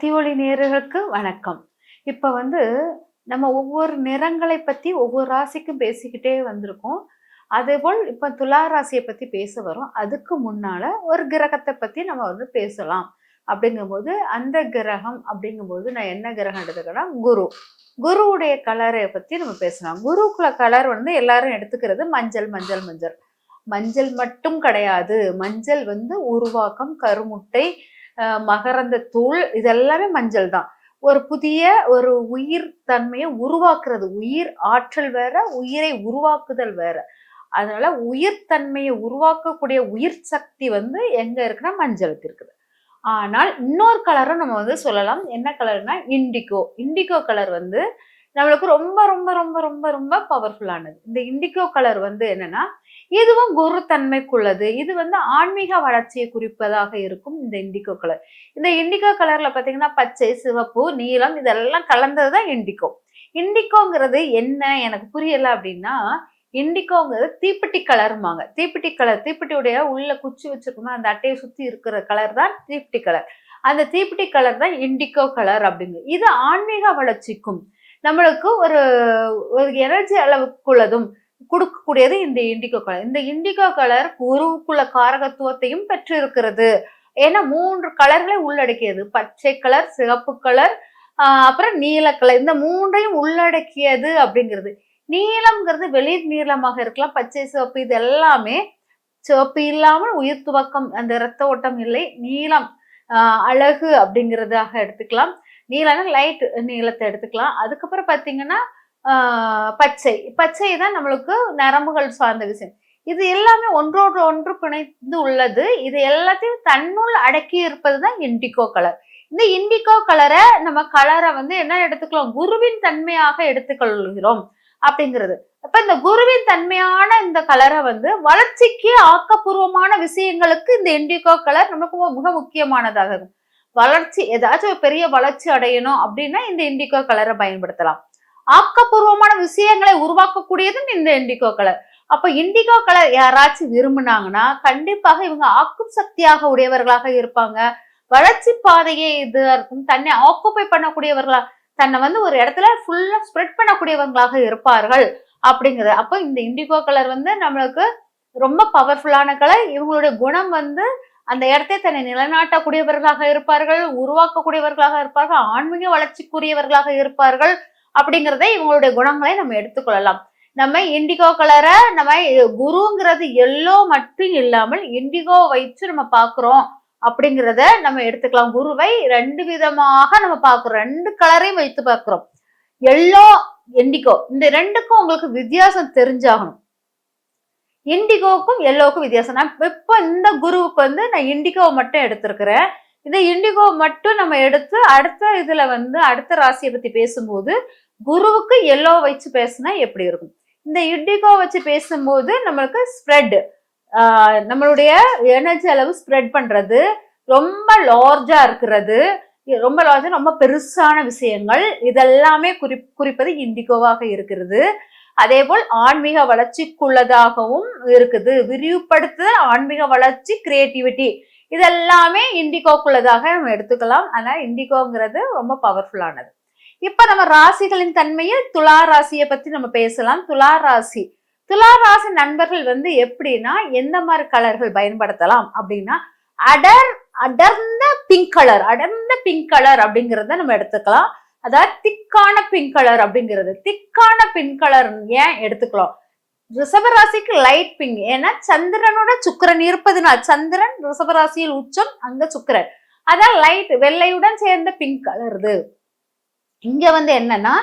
பக்தி ஒளி நேயர்களுக்கு வணக்கம். இப்ப நம்ம ஒவ்வொரு நிறங்களை பத்தி ஒவ்வொரு ராசிக்கும் பேசிக்கிட்டே வந்திருக்கோம். அதேபோல் இப்ப துலா ராசியை பத்தி பேச வரோம். அதுக்கு முன்னால ஒரு கிரகத்தை பத்தி நம்ம பேசலாம். அப்படிங்கும்போது அந்த கிரகம் அப்படிங்கும்போது நான் என்ன கிரகம் எடுத்துக்கிறேன்னா குரு. குருவுடைய கலரை பத்தி நம்ம பேசலாம். குருக்குள்ள கலர் எல்லாரும் எடுத்துக்கிறது மஞ்சள் மஞ்சள் மஞ்சள். மஞ்சள் மட்டும் கிடையாது. மஞ்சள் உருவாக்கம், கருமுட்டை, மகரந்த தூள் இதெல்லாமே மஞ்சள் தான். ஒரு புதிய ஒரு உயிர் தன்மையை உருவாக்குறது. உயிர் ஆற்றல் வேற, உயிரை உருவாக்குதல் வேற. அதனால உயிர் தன்மையை உருவாக்கக்கூடிய உயிர் சக்தி எங்க இருக்குன்னா மஞ்சளுக்கு இருக்குது. ஆனால் இன்னொரு கலரும் நம்ம சொல்லலாம். என்ன கலர்னா இண்டிகோ. இண்டிகோ கலர் நம்மளுக்கு ரொம்ப ரொம்ப ரொம்ப ரொம்ப ரொம்ப பவர்ஃபுல்லானது. இந்த இண்டிகோ கலர் என்னன்னா இதுவும் குரு தன்மைக்குள்ளது. இது ஆன்மீக வளர்ச்சியை குறிப்பதாக இருக்கும் இந்த இண்டிகோ கலர். இந்த இண்டிகோ கலர்ல பாத்தீங்கன்னா பச்சை, சிவப்பு, நீலம் இதெல்லாம் கலந்ததுதான் இண்டிகோ. இண்டிகோங்கிறது என்ன எனக்கு புரியல அப்படின்னா, இண்டிகோங்கிறது தீப்பெட்டி கலருமாங்க. தீப்பெட்டி கலர், தீப்பெட்டியுடைய உள்ள குச்சி வச்சிருக்கோம், அந்த அட்டையை சுத்தி இருக்கிற கலர் தான் தீப்பெட்டி கலர். அந்த தீப்பெட்டி கலர் தான் இண்டிகோ கலர் அப்படிங்க. இது ஆன்மீக வளர்ச்சிக்கும் நம்மளுக்கு ஒரு எனர்ஜி அளவுக்குள்ளதும் கொடுக்கக்கூடியது இந்த இண்டிகோ கலர். இந்த இண்டிகோ கலர் குருவுக்குள்ள காரகத்துவத்தையும் பெற்று இருக்கிறது. ஏன்னா 3 கலர்களை உள்ளடக்கியது. பச்சை கலர், சிவப்பு கலர், அப்புறம் நீல கலர். இந்த 3ஐயும் உள்ளடக்கியது அப்படிங்கிறது. நீலம்ங்கிறது வெளிர் நீளமாக இருக்கலாம். பச்சை, சிவப்பு இது எல்லாமே சிவப்பு இல்லாமல் உயிர் துவக்கம், அந்த இரத்த ஓட்டம் இல்லை. நீலம் அழகு அப்படிங்கிறதாக எடுத்துக்கலாம். நீலம்னா லைட் நீளத்தை எடுத்துக்கலாம். அதுக்கப்புறம் பார்த்தீங்கன்னா பச்சை. பச்சை தான் நம்மளுக்கு நரம்புகள் சார்ந்த விஷயம். இது எல்லாமே ஒன்றோடு ஒன்று பிணைந்து உள்ளது. இது எல்லாத்தையும் தன்னுள் அடக்கி இருப்பது தான் இண்டிகோ கலர். இந்த இண்டிகோ கலரை நம்ம கலரை என்ன எடுத்துக்கலாம், குருவின் தன்மையாக எடுத்துக்கொள்கிறோம் அப்படிங்கிறது. அப்ப இந்த குருவின் தன்மையான இந்த கலரை வளர்ச்சிக்கு ஆக்கப்பூர்வமான விஷயங்களுக்கு இந்த இண்டிகோ கலர் நமக்கு மிக முக்கியமானதாக இருக்கும். வளர்ச்சி, ஏதாச்சும் பெரிய வளர்ச்சி அடையணும் அப்படின்னா இந்த இண்டிகோ கலரை பயன்படுத்தலாம். ஆக்கப்பூர்வமான விஷயங்களை உருவாக்கக்கூடியதும் இந்த இண்டிகோ கலர். அப்ப இண்டிகோ கலர் யாராச்சும் விரும்பினாங்கன்னா கண்டிப்பாக இவங்க ஆக்கும் சக்தியாக உடையவர்களாக இருப்பாங்க. வளர்ச்சி பாதையை இது இருக்கும், தன்னை ஆக்குப்பை பண்ணக்கூடியவர்களா, தன்னை ஒரு இடத்துல ஃபுல்லா ஸ்ப்ரெட் பண்ணக்கூடியவங்களாக இருப்பார்கள் அப்படிங்கிறது. அப்போ இந்த இண்டிகோ கலர் நம்மளுக்கு ரொம்ப பவர்ஃபுல்லான கலர். இவங்களுடைய குணம் அந்த இடத்தை தன்னை நிலைநாட்டக்கூடியவர்களாக இருப்பார்கள், உருவாக்கக்கூடியவர்களாக இருப்பார்கள், ஆன்மீக வளர்ச்சிக்குரியவர்களாக இருப்பார்கள் அப்படிங்கிறத இவங்களுடைய குணங்களை நம்ம எடுத்துக்கொள்ளலாம். நம்ம இண்டிகோ கலரை நம்ம குருங்கிறது எல்லோ மட்டும் இல்லாமல் இண்டிகோ வைத்து நம்ம பாக்குறோம் அப்படிங்கிறத நம்ம எடுத்துக்கலாம். குருவை 2 விதமாக நம்ம பாக்குறோம். 2 கலரையும் வைத்து பார்க்கிறோம். எல்லோ, இண்டிகோ, இந்த 2க்கும் உங்களுக்கு வித்தியாசம் தெரிஞ்சாகணும். இண்டிகோவுக்கும் எல்லோவுக்கும் வித்தியாசம். நான் இப்ப இந்த குருவுக்கு நான் இண்டிகோவை மட்டும் எடுத்திருக்கிறேன். இந்த இண்டிகோ மட்டும் நம்ம எடுத்து அடுத்த இதுல அடுத்த ராசியை பத்தி பேசும்போது குருவுக்கு எல்லோ வச்சு பேசினா எப்படி இருக்கும். இந்த இண்டிகோ வச்சு பேசும்போது நம்மளுக்கு ஸ்ப்ரெட், நம்மளுடைய எனர்ஜி அளவு ஸ்ப்ரெட் பண்றது, ரொம்ப லார்ஜா இருக்கிறது, ரொம்ப லார்ஜா ரொம்ப பெருசான விஷயங்கள் இதெல்லாமே குறிப்பது இண்டிகோவாக இருக்கிறது. அதே போல் ஆன்மீக வளர்ச்சிக்குள்ளதாகவும் இருக்குது. விரிவுபடுத்துதல், ஆன்மீக வளர்ச்சி, கிரியேட்டிவிட்டி இதெல்லாமே இண்டிகோக்குள்ளதாக நம்ம எடுத்துக்கலாம். அதனால இண்டிகோங்கிறது ரொம்ப பவர்ஃபுல்லானது. இப்ப நம்ம ராசிகளின் தன்மையில் துலா ராசியை பத்தி நம்ம பேசலாம். துலா ராசி நண்பர்கள் எப்படின்னா எந்த மாதிரி கலர்கள் பயன்படுத்தலாம் அப்படின்னா அடர்ந்த பிங்க் கலர். அடர்ந்த பிங்க் கலர் அப்படிங்கிறத நம்ம எடுத்துக்கலாம். அதாவது திக்கான பிங்க் கலர் அப்படிங்கிறது. திக்கான பிங்க் கலர் ஏன் எடுத்துக்கலாம், ரிஷபராசிக்கு லைட் பிங்க். ஏன்னா சந்திரனோட சுக்கிரன் இருப்பதுனால், சந்திரன் ரிஷபராசியில் உச்சம், அங்க சுக்கிரன், அதான் லைட் வெள்ளையுடன் சேர்ந்த பிங்க் கலர். இங்க என்னன்னா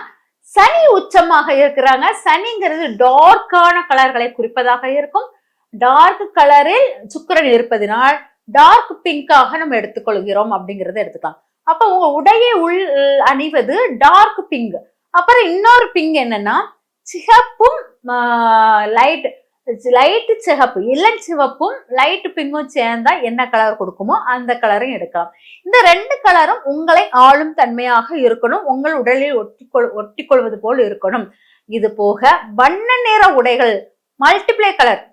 சனி உச்சமாக இருக்கிறாங்க. சனிங்கிறது டார்க்கான கலர்களை குறிப்பதாக இருக்கும். டார்க் கலரில் சுக்கிரன் இருப்பதனால் டார்க் பிங்காக நம்ம எடுத்துக்கொள்கிறோம் அப்படிங்கறத எடுத்துக்கலாம். அப்ப உங்க உடையை அணிவது டார்க் பிங்க். அப்புறம் இன்னொரு பிங்க் என்னன்னா சிகப்பும் லைட் சிகப்பு, இளம் சிவப்பும் லைட் பிங்கும் சேர்ந்தா என்ன கலர் கொடுக்குமோ அந்த கலரையும் எடுக்கலாம். இந்த 2 கலரும் உங்களை ஆளும் தன்மையாக இருக்கணும், உங்கள் உடலில் ஒட்டிக்கொள்வது போல் இருக்கணும். இது போக வண்ண நிற உடைகள், மல்டிப்ளை கலர்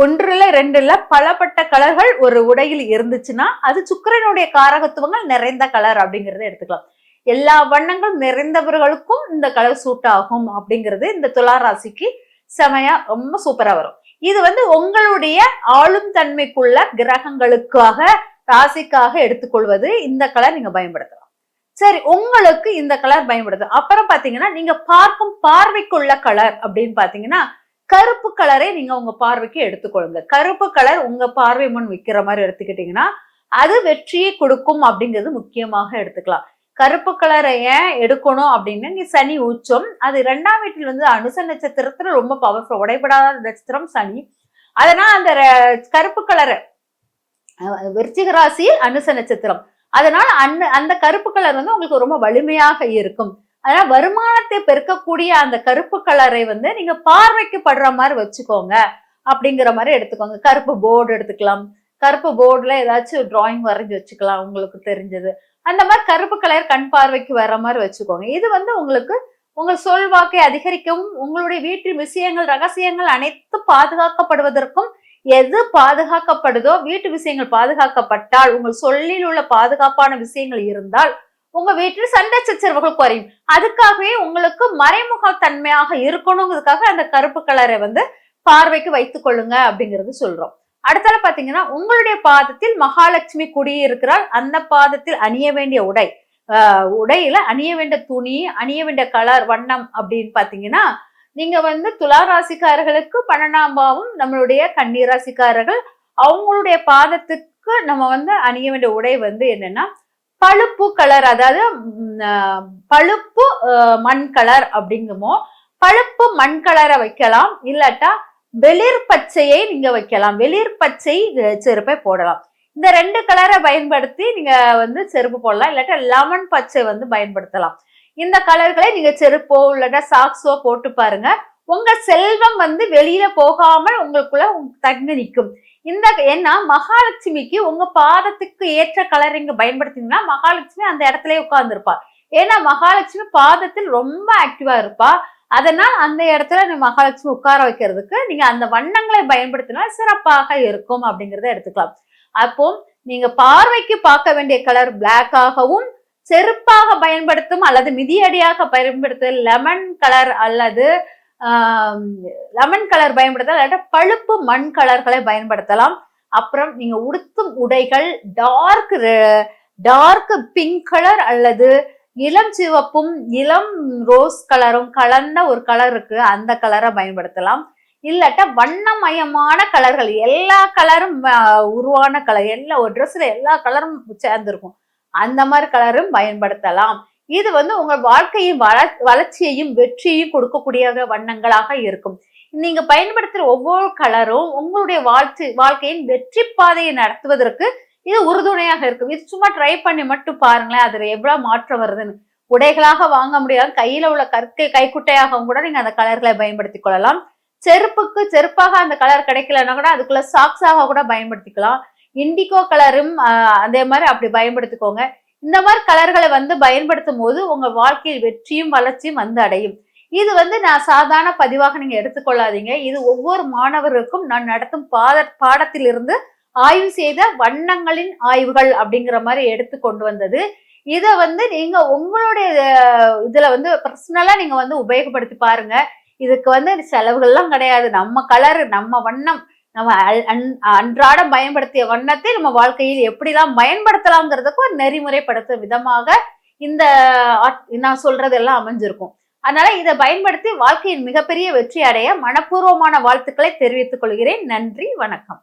ஒன்றுல ரெண்டு இல்ல பலப்பட்ட கலர்கள் ஒரு உடையில் இருந்துச்சுன்னா அது சுக்கிரனுடைய காரகத்துவங்கள் நிறைந்த கலர் அப்படிங்கறத எடுத்துக்கலாம். எல்லா வண்ணங்கள் நிறைந்தவர்களுக்கும் இந்த கலர் சூட் ஆகும் அப்படிங்கிறது இந்த துலா ராசிக்கு செமையா ரொம்ப சூப்பரா வரும். இது வந்து உங்களுடைய ஆளும் தன்மைக்குள்ள கிரகங்களுக்காக ராசிக்காக எடுத்துக்கொள்வது இந்த கலர் நீங்க பயன்படுத்தலாம். சரி, உங்களுக்கு இந்த கலர் பயன்படுது. அப்புறம் பாத்தீங்கன்னா நீங்க பார்க்கும் பார்வைக்குள்ள கலர் அப்படின்னு பாத்தீங்கன்னா கருப்பு கலரை நீங்க உங்க பார்வைக்கு எடுத்துக்கொள்ளுங்க. கருப்பு கலர் உங்க பார்வை முன் விற்கிற மாதிரி எடுத்துக்கிட்டீங்கன்னா அது வெற்றியை கொடுக்கும் அப்படிங்கிறது முக்கியமாக எடுத்துக்கலாம். கருப்பு கலரை ஏன் எடுக்கணும் அப்படின்னா நீ சனி உச்சம், அது 2ஆம் வீட்டில் வந்து அனுச நட்சத்திரத்துல ரொம்ப பவர்ஃபுல், உடைபடாத நட்சத்திரம் சனி. அதனால அந்த கருப்பு கலரை விருச்சிக ராசியில் அனுச நட்சத்திரம், அதனால அந்த கருப்பு கலர் வந்து உங்களுக்கு ரொம்ப வலிமையாக இருக்கும். அதனால வருமானத்தை பெருக்கக்கூடிய அந்த கருப்பு கலரை வந்து நீங்க பார்வைக்கு படுற மாதிரி வச்சுக்கோங்க அப்படிங்கிற மாதிரி எடுத்துக்கோங்க. கருப்பு போர்டு எடுத்துக்கலாம், கருப்பு போர்டுல ஏதாச்சும் டிராயிங் வரைஞ்சி வச்சுக்கலாம் உங்களுக்கு தெரிஞ்சது. அந்த மாதிரி கருப்பு கலர் கண் பார்வைக்கு வர்ற மாதிரி வச்சுக்கோங்க. இது வந்து உங்களுக்கு உங்கள் சொல்வாக்கை அதிகரிக்கவும் உங்களுடைய வீட்டில் விஷயங்கள் ரகசியங்கள் அனைத்தும் பாதுகாக்கப்படுவதற்கும், எது பாதுகாக்கப்படுதோ வீட்டு விஷயங்கள் பாதுகாக்கப்பட்டால் உங்கள் சொல்லில் உள்ள பாதுகாப்பான விஷயங்கள் இருந்தால் உங்க வீட்டில் சண்டை சச்சரவுகள் குறையும். அதுக்காகவே உங்களுக்கு மறைமுக தன்மையாக இருக்கணுங்கிறதுக்காக அந்த கருப்பு கலரை வந்து பார்வைக்கு வைத்துக் கொள்ளுங்க அப்படிங்கிறது சொல்றோம். அடுத்தால பாத்தீங்கன்னா உங்களுடைய பாதத்தில் மகாலட்சுமி குடியிருக்கிறாள். அந்த பாதத்தில் அணிய வேண்டிய உடையில அணிய வேண்டிய துணி, அணிய வேண்டிய கலர் வண்ணம் அப்படின்னு பாத்தீங்கன்னா நீங்க வந்து துலா ராசிக்காரர்களுக்கு 12ஆம் பாவம், நம்மளுடைய கன்னி ராசிக்காரர்கள் அவங்களுடைய பாதத்துக்கு நம்ம வந்து அணிய வேண்டிய உடை வந்து என்னன்னா பழுப்பு கலர், அதாவது பழுப்பு மண் கலர் அப்படிங்குமோ பழுப்பு மண் கலரை வைக்கலாம். இல்லாட்டா வெளிர் பச்சையை நீங்க வைக்கலாம். வெளிர் பச்சை செருப்பை போடலாம். இந்த 2 கலரை பயன்படுத்தி நீங்க வந்து செருப்பு போடலாம். இல்லாட்டா லெமன் பச்சை வந்து பயன்படுத்தலாம். இந்த கலர்களை நீங்க செருப்போ இல்லாட்டா சாக்ஸோ போட்டு பாருங்க. உங்க செல்வம் வந்து வெளியில போகாமல் உங்களுக்குள்ள தங்கி நிற்கும். ஏன்னா மகாலட்சுமிக்கு உங்க பாதத்துக்கு ஏற்ற கலர் இங்க பயன்படுத்தினீங்கன்னா மகாலட்சுமி அந்த இடத்துல உட்கார்ந்துருப்பா. ஏன்னா மகாலட்சுமி பாதத்தில் ரொம்ப ஆக்டிவா இருப்பா. அதனால் அந்த இடத்துல மகாலட்சுமி உட்கார வைக்கிறதுக்கு நீங்க அந்த வண்ணங்களை பயன்படுத்தினா சிறப்பாக இருக்கும் அப்படிங்கறத எடுத்துக்கலாம். அப்போ நீங்க பார்வைக்கு பார்க்க வேண்டிய கலர் பிளாக்காகவும், செருப்பாக பயன்படுத்தும் அல்லது மிதியடியாக பயன்படுத்தும் லெமன் கலர் அல்லது லெமன் கலர் பயன்படுத்தலாம், பழுப்பு மண் கலர்களை பயன்படுத்தலாம். அப்புறம் நீங்க உடுத்தும் உடைகள் டார்க் பிங்க் கலர் அல்லது இளம் சிவப்பும் இளம் ரோஸ் கலரும் கலந்த ஒரு கலர் இருக்கு, அந்த கலரை பயன்படுத்தலாம். இல்லாட்டா வண்ணமயமான கலர்கள், எல்லா கலரும் உருவான கலர், ஒரு ட்ரெஸ்ல எல்லா கலரும் சேர்ந்திருக்கும், அந்த மாதிரி கலரும் பயன்படுத்தலாம். இது வந்து உங்க வாழ்க்கையின் வளர்ச்சியையும் வெற்றியையும் கொடுக்கக்கூடிய வண்ணங்களாக இருக்கும். நீங்க பயன்படுத்துற ஒவ்வொரு கலரும் உங்களுடைய வாழ்க்கையின் வெற்றி பாதையை நடத்துவதற்கு இது உறுதுணையாக இருக்கும். இது சும்மா ட்ரை பண்ணி மட்டும் பாருங்களேன், அதுல எவ்வளவு மாற்றம் வருதுன்னு. உடைகளாக வாங்க முடியாது, கையில உள்ள கைக்குட்டையாகவும் கூட நீங்க அந்த கலர்களை பயன்படுத்திக் கொள்ளலாம். செருப்பாக அந்த கலர் கிடைக்கலன்னா கூட அதுக்குள்ள சாக்ஸாக கூட பயன்படுத்திக்கலாம். இண்டிகோ கலரும் அதே மாதிரி அப்படி பயன்படுத்திக்கோங்க. இந்த மாதிரி கலர்களை வந்து பயன்படுத்தும் போது உங்க வாழ்க்கையில் வெற்றியும் வளர்ச்சியும் வந்து அடையும். இது வந்து நான் சாதாரண பதிவாக நீங்க எடுத்துக்கொள்ளாதீங்க. இது ஒவ்வொரு மாணவர்களுக்கும் நான் நடத்தும் பாடத்தில் இருந்து ஆய்வு செய்த வண்ணங்களின் ஆய்வுகள் அப்படிங்கிற மாதிரி எடுத்து கொண்டு வந்தது. இதை வந்து நீங்க உங்களுடைய இதுல வந்து பர்சனலா நீங்க வந்து உபயோகப்படுத்தி பாருங்க. இதுக்கு வந்து செலவுகள்லாம் கிடையாது. நம்ம கலர், நம்ம வண்ணம், நம்ம அன்றாடம் பயன்படுத்திய வண்ணத்தை நம்ம வாழ்க்கையில் எப்படிலாம் பயன்படுத்தலாம்ங்கிறதுக்கு ஒரு நெறிமுறைப்படுத்தும் விதமாக இந்த நான் சொல்றதெல்லாம் அமைஞ்சிருக்கும். அதனால இதை பயன்படுத்தி வாழ்க்கையின் மிகப்பெரிய வெற்றி அடைய மனப்பூர்வமான வாழ்த்துக்களை தெரிவித்துக் கொள்கிறேன். நன்றி, வணக்கம்.